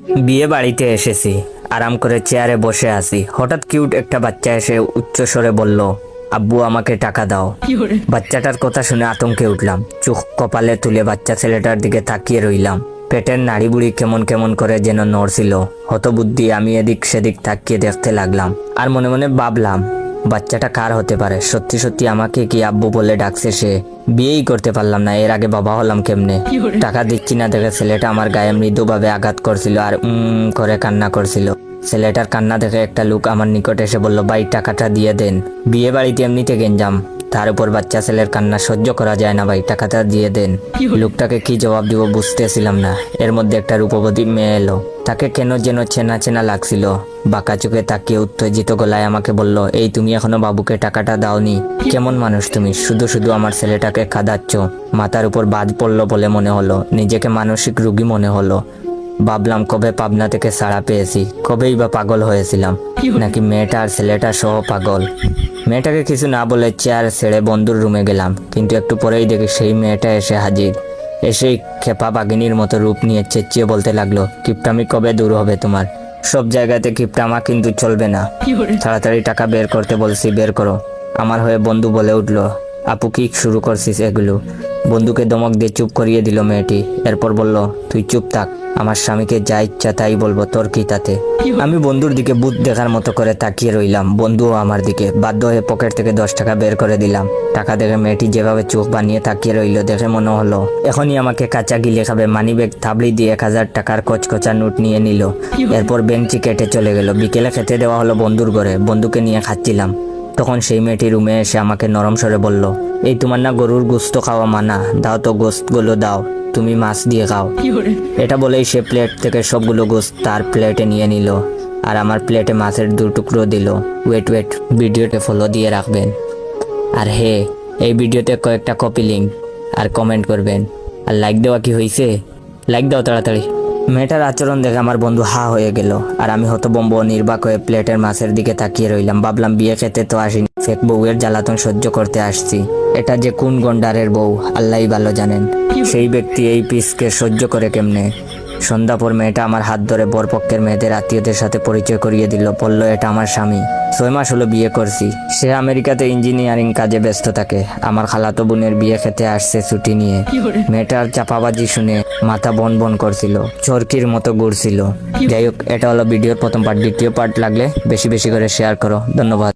বিয়ে বাড়িতে এসেছি, আরাম করে চেয়ারে বসে আছি। হঠাৎ কিউট একটা বাচ্চা এসে উচ্চ স্বরে বলল, আব্বু আমাকে টাকা দাও। বাচ্চাটার কথা শুনে আতঙ্কে উঠলাম। চোখ কপালে তুলে বাচ্চা ছেলেটার দিকে তাকিয়ে রইলাম। পেটের নাড়িবুড়ি কেমন কেমন করে যেন নড়ছিল। হতবুদ্ধি আমি এদিক সেদিক তাকিয়ে দেখতে লাগলাম, আর মনে মনে ভাবলাম বাচ্চাটা কার হতে পারে। সত্যি সত্যি আমাকে কি আব্বু বলে ডাকছে সে? বিয়েই করতে পারলাম না, এর আগে বাবা হলাম কেমনে? টাকা দিচ্ছি না দেখে ছেলেটা আমার গায়ে মৃদুভাবে আঘাত করছিল আর করে কান্না করছিল। ছেলেটার কান্না দেখে একটা লোক আমার নিকট এসে বলল, ভাই টাকাটা দিয়ে দেন। বিয়ে বাড়িতে এমনিতে গেঞ্জাম, তার উপর বাচ্চা ছেলের কান্না সহ্য করা যায় না, ভাই টাকাটা দিয়ে দেন। লোকটাকে কি জবাব দিব বুঝতেছিলাম না। এর মধ্যে একটা রূপবতী মেয়ে এলো। তাকে কেন যেন চেনা চেনা লাগছিল। বাঁকা চোখে তাকিয়ে উত্তেজিত গলায় আমাকে বলল, এই তুমি এখনো বাবুকে টাকাটা দাওনি? কেমন মানুষ তুমি, শুধু শুধু আমার ছেলেটাকে কাঁদাচ্ছ। মাথার উপর বাজ পড়লো বলে মনে হলো, নিজেকে মানসিক রোগী মনে হলো। ভাবলাম কবে পাবনা থেকে ছাড়া পেয়েছি, কবেই বা পাগল হয়েছিলাম, নাকি মেয়েটা আর ছেলেটা সহ পাগল। মেয়েটাকে কিছু না বলে চেয়ার ছেড়ে বন্ধুর রুমে গেলাম, কিন্তু একটু পরেই দেখি সেই মেয়েটা এসে হাজির। এসেই খেপা বাঘিনীর মতো রূপ নিয়ে চেঁচিয়ে বলতে লাগলো, কিপটামি কবে দূর হবে তোমার? সব জায়গাতে কিপটামা কিন্তু চলবে না। তাড়াতাড়ি টাকা বের করতে বলছি, বের করো। আমার হয়ে বন্ধু বলে উঠলো, আপু কি শুরু করছিস এগুলো? বন্ধুকে ধমক দিয়ে চুপ করিয়ে দিল মেয়েটি। এরপর বলল, তুই চুপ থাক, আমার স্বামীকে যা ইচ্ছা তাই বলবো, তোর কি তাতে? আমি বন্ধুর দিকে ভূত দেখার মতো করে তাকিয়ে রইলাম। বন্ধুও আমার দিকে। বাধ্য হয়ে পকেট থেকে 10 টাকা বের করে দিলাম। টাকা দেখে মেয়েটি যেভাবে চোখ বানিয়ে তাকিয়ে রইল, দেখে মনে হলো এখনই আমাকে কাঁচা গিলে খাবে। মানিব্যাগ থাবড়ি দিয়ে 1000 টাকার কচকচা নোট নিয়ে নিল। এরপর বেঞ্চি কেটে চলে গেল। বিকেলে খেতে দেওয়া হলো বন্ধুর ঘরে। বন্ধুকে নিয়ে খাচ্ছিলাম, তখন সেই মেয়েটি রুমে এসে আমাকে নরম স্বরে বলল, এই তোমার না গরুর গোস্ত খাওয়া মানা, দাও তো গোস্তগুলো দাও, তুমি মাছ দিয়ে খাও। এটা বলেই সে প্লেট থেকে সবগুলো গোস্ত তার প্লেটে নিয়ে নিল, আর আমার প্লেটে মাছের 2 টুকরো দিল। ওয়েট, ভিডিওতে ফলো দিয়ে রাখবেন। আর হে, এই ভিডিওতে কয়েকটা কপি লিঙ্ক আর কমেন্ট করবেন। আর লাইক দেওয়া কি হয়েছে? লাইক দাও তাড়াতাড়ি। মেয়েটার আচরণ দেখে আমার বন্ধু হা হয়ে গেল, আর আমি হতবম্ব নির্বাক হয়ে প্লেটের মাছের দিকে তাকিয়ে রইলাম। ভাবলাম বিয়ে খেতে তো আসিনি, ফেক বউয়ের জ্বালাতন সহ্য করতে আসছি। এটা যে কোন গন্ডারের বউ আল্লাহই ভালো জানেন। সেই ব্যক্তি এই পিসকে সহ্য করে কেমনে? সন্ধ্যা পর মেয়েটা আমার হাত ধরে বরপক্ষের মেয়েদের আত্মীয়দের সাথে পরিচয় করিয়ে দিল। বলল, এটা আমার স্বামী, 6 মাস হলো বিয়ে করছি। সে আমেরিকাতে ইঞ্জিনিয়ারিং কাজে ব্যস্ত থাকে। আমার খালাতো বোনের বিয়ে খেতে আসছে ছুটি নিয়ে। মেয়েটার চাপাবাজি শুনে মাথা বন বন করছিল, চরকির মতো ঘুরছিল। যাই হোক, এটা হলো ভিডিওর প্রথম পার্ট। দ্বিতীয় পার্ট লাগলে বেশি বেশি করে শেয়ার করো। ধন্যবাদ।